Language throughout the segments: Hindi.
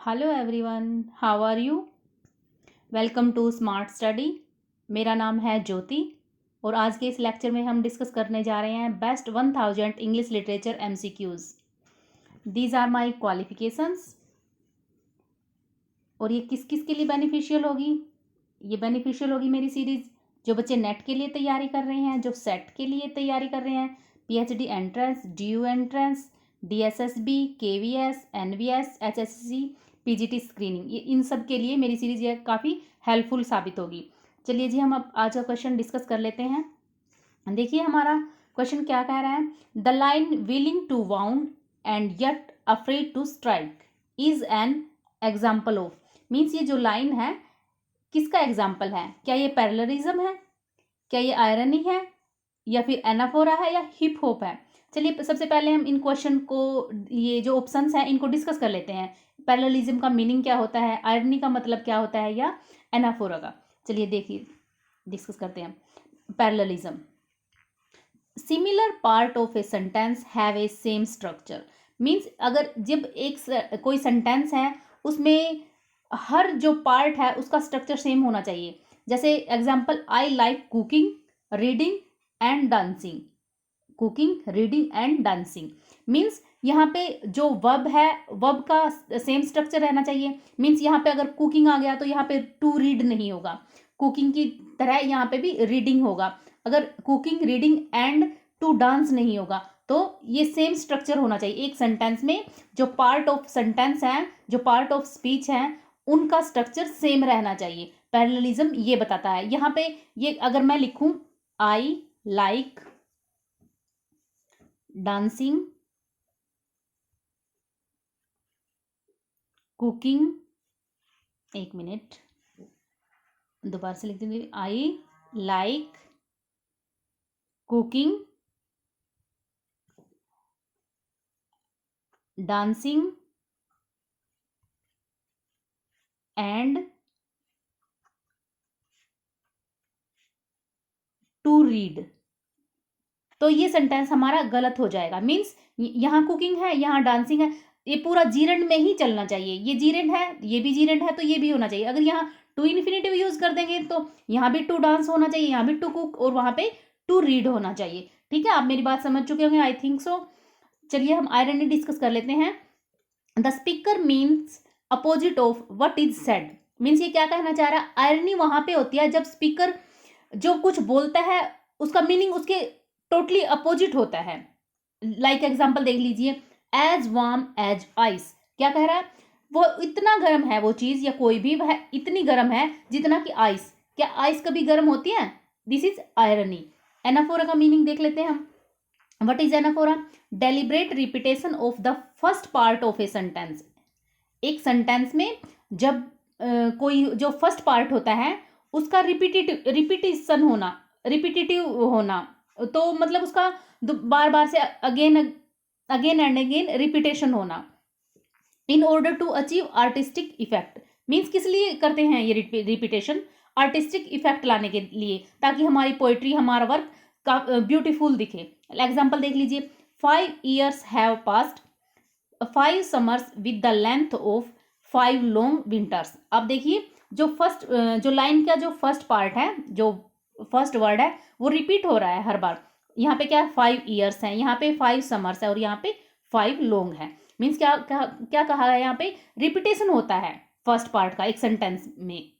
Hello everyone, how are you? Welcome to smart study. मेरा नाम है ज्योति और आज के इस लेक्चर में हम डिस्कस करने जा रहे हैं best 1000 English literature MCQs. These are my qualifications. और ये किस किस के लिए बेनिफिशियल होगी? ये बेनिफिशियल होगी मेरी सीरीज़ जो बच्चे नेट के लिए तैयारी कर रहे हैं, जो सेट के लिए तैयारी कर रहे हैं, PhD entrance, DU entrance, DSSB, KVS, NVS, HSC, PGT screening, ये इन सब के लिए मेरी सीरीज़ ये काफ़ी हेल्पफुल साबित होगी। चलिए जी, हम अब आज का क्वेश्चन डिस्कस कर लेते हैं। देखिए हमारा क्वेश्चन क्या कह रहा है। The line willing to wound and yet afraid to strike is an example of. Means ये जो लाइन है किसका एग्जाम्पल है? क्या ये पैरेललिज्म है, क्या ये आयरनी है, या फिर एनाफोरा है, या हिप हॉप है? चलिए सबसे पहले हम इन क्वेश्चन को, ये जो ऑप्शंस हैं इनको डिस्कस कर लेते हैं। पैरेललिज्म का मीनिंग क्या होता है, आयरनी का मतलब क्या होता है, या एनाफोरा का। चलिए देखिए डिस्कस करते हैं। Parallelism, similar part of a sentence have a same structure. Means अगर जब कोई सेंटेंस है उसमें हर जो पार्ट है उसका स्ट्रक्चर सेम होना चाहिए। जैसे example, I like cooking, reading and dancing. Cooking, reading and dancing means यहाँ पे जो वर्ब है वर्ब का सेम स्ट्रक्चर रहना चाहिए। मीन्स यहाँ पे अगर कुकिंग आ गया तो यहाँ पे टू रीड नहीं होगा, कुकिंग की तरह यहाँ पे भी रीडिंग होगा। अगर cooking, reading and to dance नहीं होगा तो ये सेम स्ट्रक्चर होना चाहिए। एक सेंटेंस में जो पार्ट ऑफ सेंटेंस है, जो पार्ट ऑफ स्पीच है, उनका स्ट्रक्चर सेम रहना चाहिए। पैरेललिज्म ये बताता है। यहाँ पे ये अगर मैं लिखूं आई लाइक डांसिंग, कुकिंग, एक मिनट दोबारा से लिख देंगे, I like cooking, dancing and to read, तो ये सेंटेंस हमारा गलत हो जाएगा। मीन्स यहाँ कुकिंग है, यहाँ डांसिंग है, ये पूरा जीरेंड में ही चलना चाहिए। ये जीरेंड है, ये भी जीरेंड है, तो ये भी होना चाहिए। अगर यहाँ टू इन्फिनेटिव यूज कर देंगे तो यहाँ भी टू डांस होना चाहिए, यहाँ भी टू कुक, और वहां पे टू रीड होना चाहिए। ठीक है, आप मेरी बात समझ चुके होंगे, आई थिंक सो। चलिए हम आयरनी डिस्कस कर लेते हैं। The speaker means opposite of what is said. Means ये क्या कहना चाह रहा है? आयरनी वहां पे होती है जब स्पीकर जो कुछ बोलता है उसका मीनिंग उसके टोटली अपोजिट होता है। लाइक एग्जाम्पल देख लीजिए, एज वार्म एज आइस। क्या कह रहा है? वो इतना गर्म है, वो चीज या कोई भी वह इतनी गर्म है जितना कि आइस। क्या आइस कभी गर्म होती है? This is irony. एनाफोरा का मीनिंग देख लेते हैं हम। What is anaphora? Deliberate repetition of the first part of a sentence. एक सेंटेंस में जब कोई जो फर्स्ट पार्ट होता है उसका रिपीटिशन होना, रिपीटेटिव होना, तो मतलब उसका बार बार से अगेन एंड अगेन रिपीटेशन होना, in order to achieve artistic effect. Means किस लिए करते हैं ये रिपीटेशन? आर्टिस्टिक इफेक्ट लाने के लिए, ताकि हमारी पोएट्री, हमारा वर्क का ब्यूटीफुल दिखे। एग्जाम्पल देख लीजिए, 5 years have passed, 5 summers with the length of 5 long winters. अब देखिए जो फर्स्ट, जो लाइन का जो फर्स्ट पार्ट है, जो फर्स्ट वर्ड है वो रिपीट हो रहा है हर बार। यहाँ पे क्या 5 years है, यहाँ पे 5 summers है, और यहाँ पे 5 लॉन्ग है। मीन्स क्या कहा है? यहाँ पे रिपीटेशन होता है फर्स्ट पार्ट का एक सेंटेंस में।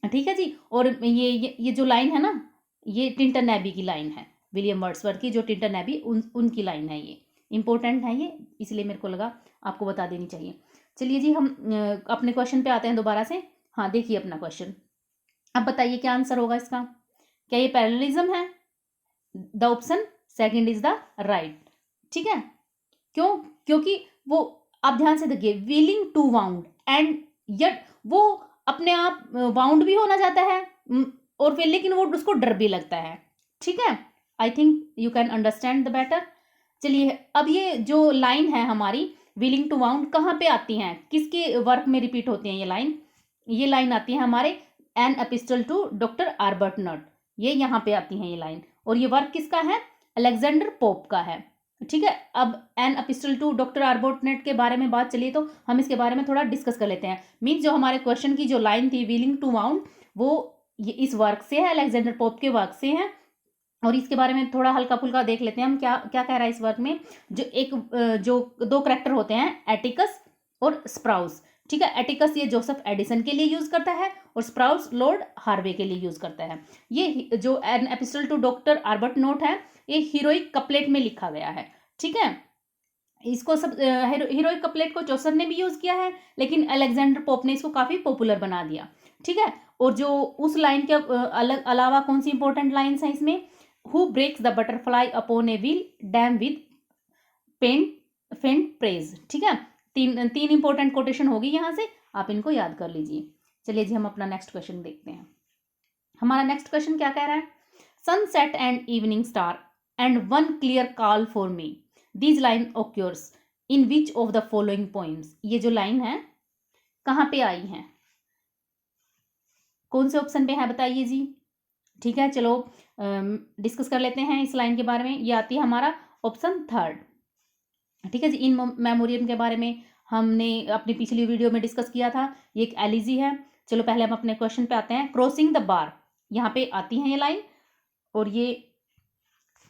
ठीक है जी। और ये जो लाइन है ना, ये टिंटन एबी की लाइन है, विलियम वर्ड्सवर्थ की, जो टिंटन एबी उनकी लाइन है। ये इंपॉर्टेंट है ये, इसलिए मेरे को लगा आपको बता देनी चाहिए। चलिए जी, हम अपने क्वेश्चन पे आते हैं दोबारा से। हाँ देखिए अपना क्वेश्चन, अब बताइए क्या आंसर होगा इसका। क्या ये पैरेललिज्म है? The option second is the right. ठीक है, क्यों? क्योंकि वो, आप ध्यान से देखिए, willing to wound and yet, वो अपने आप वाउंड भी होना चाहता है, और फिर लेकिन वो उसको डर भी लगता है। ठीक है, I think you can understand the better. चलिए अब ये जो लाइन है हमारी विलिंग टू वाउंड कहाँ पे आती हैं, किसके वर्क में रिपीट होती हैं ये लाइन आती है हमारे एन एपिस्टल टू डॉक्टर आर्बर्टनट, ये यहाँ पे आती हैं ये लाइन। और ये वर्क किसका है? अलेक्जेंडर पोप का है। ठीक है। अब एन एपिस्टल टू डॉक्टर आर्बोटनेट के बारे में बात चलिए तो हम इसके बारे में थोड़ा डिस्कस कर लेते हैं। मीन्स जो हमारे क्वेश्चन की जो लाइन थी विलिंग टू माउंट, वो ये इस वर्क से है, अलेक्जेंडर पोप के वर्क से है। और इसके बारे में थोड़ा हल्का फुल्का देख लेते हैं हम क्या क्या कह रहा है इस वर्क में। जो दो करैक्टर होते हैं, एटिकस और स्प्राउस। ठीक है, एटिकस ये जोसेफ एडिसन के लिए यूज करता है और स्प्राउस लॉर्ड हार्वे के लिए यूज करता है। ये जो an epistle to doctor Arbuthnot है, ये हीरोइक कपलेट में लिखा गया है। ठीक है, इसको सब हीरोइक कपलेट को जोसेफ ने भी यूज किया है, लेकिन अलेक्जेंडर पोप ने इसको काफी पॉपुलर बना दिया। ठीक है, और जो उस लाइन के अलग अलावा कौन सी इंपॉर्टेंट लाइन्स हैं इसमें, who breaks the butterfly upon a wheel damn with faint praise. ठीक है, तीन इंपॉर्टेंट कोटेशन होगी यहाँ से, आप इनको याद कर लीजिए। चलिए जी हम अपना नेक्स्ट क्वेश्चन देखते हैं। हमारा नेक्स्ट क्वेश्चन क्या कह रहा है, sunset and evening star and one clear call for me, these line occurs in which of the following poems. ये जो लाइन है कहाँ पे आई है, कौन से ऑप्शन पे है बताइए जी। ठीक है, चलो डिस्कस कर लेते हैं इस लाइन के बारे में। ये आती है हमारा ऑप्शन थर्ड। ठीक है जी, इन मेमोरियम के बारे में हमने अपनी पिछली वीडियो में डिस्कस किया था, ये एक एलिजी है। चलो पहले हम अपने क्वेश्चन पे आते हैं। क्रॉसिंग द बार, यहाँ पे आती है ये लाइन, और ये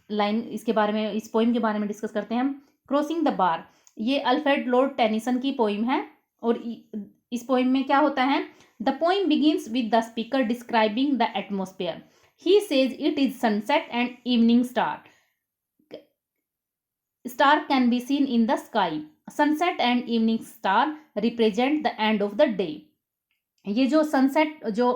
लाइन इसके बारे में, इस पोइम के बारे में डिस्कस करते हैं हम। क्रॉसिंग द बार, ये अल्फ्रेड लॉर्ड टेनिसन की पोइम है, और इस पोइम में क्या होता है, the poem begins with the speaker describing the atmosphere, he says it is sunset and evening star, star can be seen in the sky, sunset and evening star represent the end of the day। ये जो सनसेट जो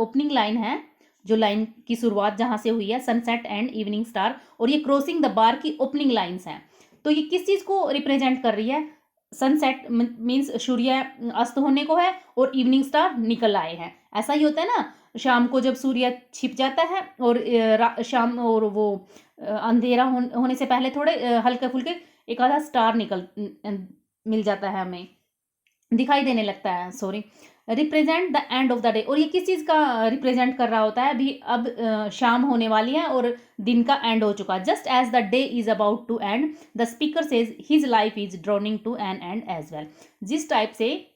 ओपनिंग लाइन है, जो लाइन की शुरुआत जहां से हुई है, सनसेट एंड इवनिंग स्टार, और ये क्रॉसिंग द बार की ओपनिंग लाइंस हैं, तो ये किस चीज को रिप्रेजेंट कर रही है। सनसेट मीन्स सूर्य अस्त होने को है, और इवनिंग स्टार निकल आए हैं। ऐसा ही होता है ना, शाम को जब सूर्य छिप जाता है और शाम और वो अंधेरा होने से पहले थोड़े हल्के फुल्के एक आधा स्टार मिल जाता है, हमें दिखाई देने लगता है, sorry, represent the end of the day. और ये किस चीज़ का रिप्रेजेंट कर रहा होता है, अभी अब शाम होने वाली है और दिन का एंड हो चुका। Just as the day is about to end the speaker says his life is drawing to an end as well. जिस टाइप से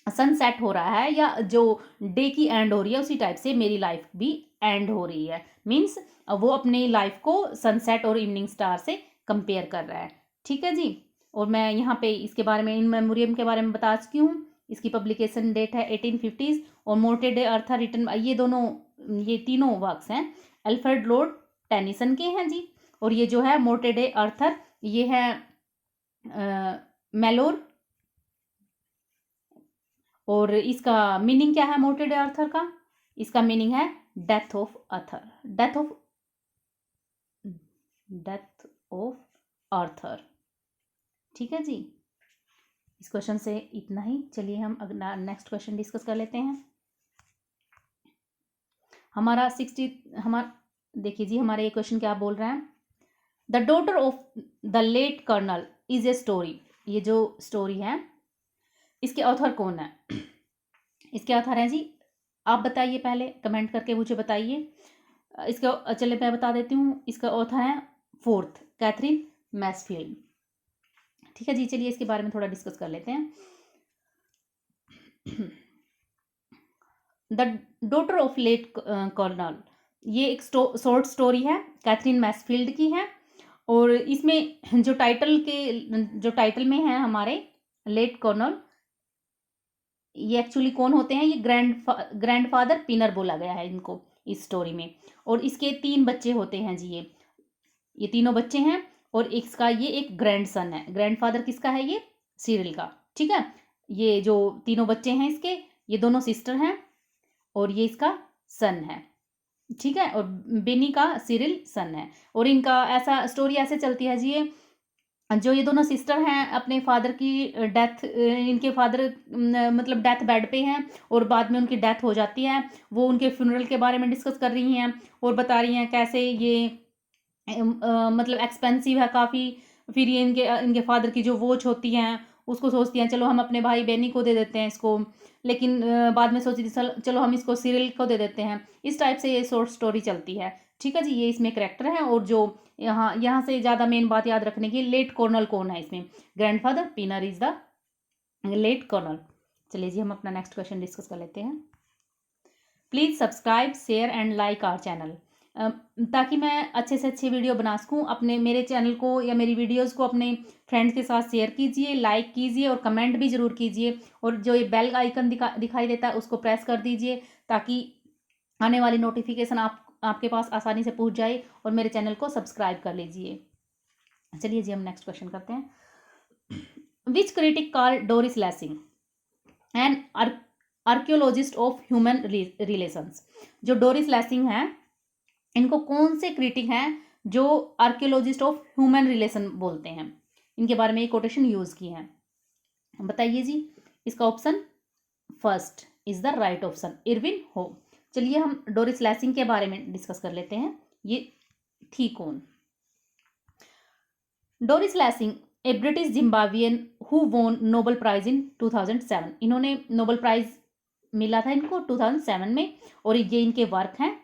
सनसेट हो रहा है या जो डे की एंड हो रही है, उसी टाइप से मेरी लाइफ भी एंड हो रही है। मीन्स वो अपनी लाइफ को सनसेट और इवनिंग स्टार से कंपेयर कर रहा है। ठीक है जी, और मैं यहाँ पे इसके बारे में, इन मेमोरियम के बारे में बता चुकी हूँ। इसकी पब्लिकेशन डेट है 1850s, और मोर्टे डे अर्थर रिटन, ये तीनों वर्क्स हैं अल्फ्रेड लॉर्ड टेनिसन के हैं जी। और ये जो है मोर्टे डे अर्थर, ये है मेलोर। और इसका मीनिंग क्या है मोर्टे डे अर्थर का, इसका मीनिंग है death of Arthur, death of Arthur. ठीक है जी, इस क्वेश्चन से इतना ही। चलिए हम अगला नेक्स्ट क्वेश्चन डिस्कस कर लेते हैं। देखिए जी, हमारा ये क्वेश्चन क्या बोल रहा है, the daughter of the late colonel is a story. ये जो स्टोरी है, इसके ऑथर कौन है, इसके ऑथर हैं जी, आप बताइए, पहले कमेंट करके मुझे बताइए। इसका चलिए मैं बता देती हूँ, इसका ऑथर है फोर्थ कैथरीन मैसफील्ड। ठीक है जी, चलिए इसके बारे में थोड़ा डिस्कस कर लेते हैं। The daughter of late colonel, ये एक शॉर्ट स्टोरी है, कैथरीन मैसफील्ड की है। और इसमें जो टाइटल में है हमारे लेट कर्नल, ये एक्चुअली कौन होते हैं, ये ग्रैंडफादर पिनर बोला गया है इनको इस स्टोरी में। और इसके 3 बच्चे होते हैं जी, ये तीनों बच्चे हैं, और इसका ये एक ग्रैंडसन है। ग्रैंडफादर किसका है, ये सिरिल का। ठीक है, ये जो तीनों बच्चे हैं इसके, ये दोनों सिस्टर हैं, और ये इसका सन है। ठीक है, और बेनी का सिरिल सन है। और इनका ऐसा स्टोरी ऐसे चलती है जी, ये दोनों सिस्टर हैं, अपने फादर की डेथ, इनके फादर मतलब डेथ बेड पे हैं, और बाद में उनकी डेथ हो जाती है। वो उनके फ्यूनरल के बारे में डिस्कस कर रही हैं, और बता रही हैं कैसे ये मतलब एक्सपेंसिव है काफ़ी। फिर ये इनके फादर की जो वॉच होती हैं, उसको सोचती हैं चलो हम अपने भाई बेनी को दे देते हैं इसको, लेकिन बाद में सोचती थी चलो हम इसको सिरिल को दे देते हैं। इस टाइप से ये शॉर्ट स्टोरी चलती है। ठीक है जी, ये इसमें करेक्टर है। और जो यहाँ से ज़्यादा मेन बात याद रखने की, लेट कर्नल कौन है इसमें, ग्रैंडफादर, पीनर इज द लेट कर्नल। चलिए जी, हम अपना नेक्स्ट क्वेश्चन डिस्कस कर लेते हैं। Please subscribe, share and like our channel, ताकि मैं अच्छे से अच्छे वीडियो बना सकूँ। अपने मेरे चैनल को या मेरी वीडियोज़ को अपने फ्रेंड्स के साथ शेयर कीजिए, लाइक कीजिए और कमेंट भी ज़रूर कीजिए। और जो ये बेल आइकन दिखाई देता है उसको प्रेस कर दीजिए, ताकि आने वाली नोटिफिकेशन आपके पास आसानी से पहुंच जाए। और मेरे चैनल को सब्सक्राइब कर लीजिए। चलिए जी, हम नेक्स्ट क्वेश्चन करते हैं। Which critic call Doris Lessing and archaeologist of human relations. जो डोरिस लेसिंग हैं, इनको कौन से क्रिटिक हैं जो आर्कियोलॉजिस्ट ऑफ ह्यूमन रिलेशन बोलते हैं, इनके बारे में ये कोटेशन यूज की है, बताइए जी। इसका option first is the right option, Irwin हो। चलिए हम डोरिस लेसिंग के बारे में डिस्कस कर लेते हैं, ये थी कौन। Doris Lessing a British Zimbabwean who won Nobel prize in 2007। इन्होंने नोबेल प्राइज मिला था इनको 2007 में। और ये इनके वर्क हैं,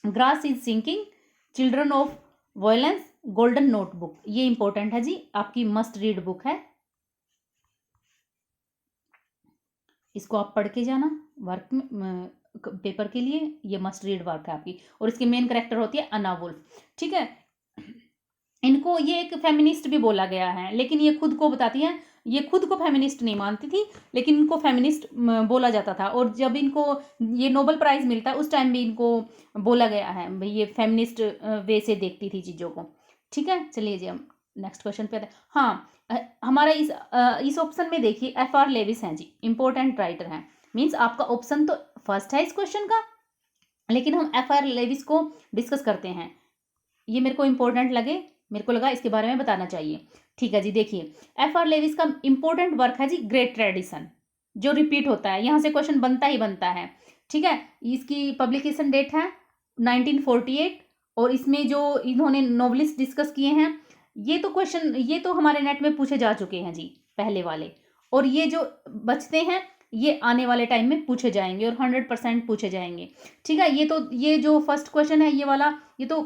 grass is singing, children of violence, golden notebook. ये इंपॉर्टेंट है जी, आपकी मस्ट रीड बुक है, इसको आप पढ़ के जाना वर्क में, पेपर के लिए। ये मस्ट रीड वर्क है आपकी। और इसकी मेन कैरेक्टर होती है अन्ना वुल्फ, ठीक है। इनको ये एक फेमिनिस्ट भी बोला गया है, लेकिन ये खुद को बताती हैं, ये खुद को फेमिनिस्ट नहीं मानती थी, लेकिन इनको फेमिनिस्ट बोला जाता था। और जब इनको ये नोबेल प्राइज मिलता है उस टाइम भी इनको बोला गया है भाई ये फेमिनिस्ट वे से देखती थी चीज़ों को, ठीक है। चलिए जी, हम नेक्स्ट क्वेश्चन पे आते हैं। हाँ, हमारा इस ऑप्शन में देखिए FR लेविस हैं जी, इंपॉर्टेंट राइटर हैं। मीन्स आपका ऑप्शन तो फर्स्ट है इस क्वेश्चन का, लेकिन हम FR लेविस को डिस्कस करते हैं। ये मेरे को इंपॉर्टेंट लगे, मेरे को लगा इसके बारे में बताना चाहिए, ठीक है जी। देखिए FR लेविस का इंपॉर्टेंट वर्क है जी ग्रेट ट्रेडिशन, जो रिपीट होता है, यहाँ से क्वेश्चन बनता ही बनता है, ठीक है। इसकी पब्लिकेशन डेट है 1948। और इसमें जो इन्होंने नॉवलिस्ट डिस्कस किए हैं, ये तो क्वेश्चन, ये तो हमारे नेट में पूछे जा चुके हैं जी पहले वाले। और ये जो बचते हैं ये आने वाले टाइम में पूछे जाएंगे और 100% पूछे जाएंगे, ठीक है। ये जो फर्स्ट क्वेश्चन है ये वाला, ये तो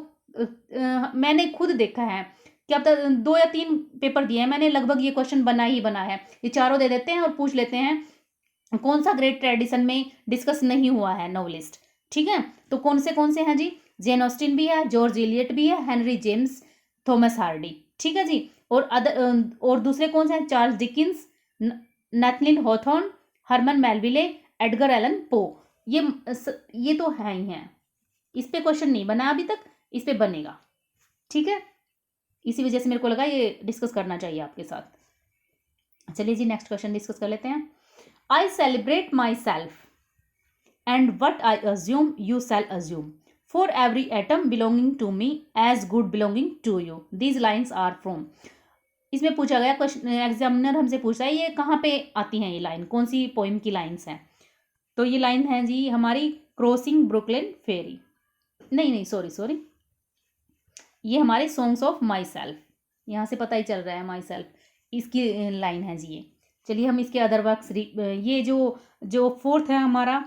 मैंने खुद देखा है कि अब तक 2 या 3 पेपर दिए हैं मैंने, लगभग ये क्वेश्चन बना ही बना है। ये चारों दे देते हैं और पूछ लेते हैं कौन सा ग्रेट ट्रेडिशन में डिस्कस नहीं हुआ है नॉवलिस्ट, ठीक है। तो कौन से हैं जी, जेन ऑस्टिन भी है, जॉर्ज इलियट भी है, हेनरी जेम्स, थॉमस हार्डी, ठीक है जी। और दूसरे कौन से हैं, Charles Dickens, Nathaniel Hawthorne, Herman Melville, Edgar Allan Poe. ये तो है ही हैं, इस पे क्वेश्चन नहीं बना अभी तक, इस पे बनेगा, ठीक है। इसी वजह से मेरे को लगा ये डिस्कस करना चाहिए आपके साथ। चलिए जी, नेक्स्ट क्वेश्चन डिस्कस कर लेते हैं। I celebrate myself and what I assume you shall assume, for every atom belonging to me as good belonging to you, these lines are from. इसमें पूछा गया क्वेश्चन, एग्जामिनर हमसे पूछता है ये कहाँ पे आती हैं, ये लाइन कौन सी पोइम की लाइन्स हैं। तो ये लाइन है जी हमारी क्रॉसिंग ब्रुकलिन फेरी, नहीं सॉरी, ये हमारे सॉन्ग्स ऑफ माई सेल्फ, यहाँ से पता ही चल रहा है माई सेल्फ, इसकी लाइन है जी ये। चलिए हम इसके अदर वर्क्स, ये जो फोर्थ है हमारा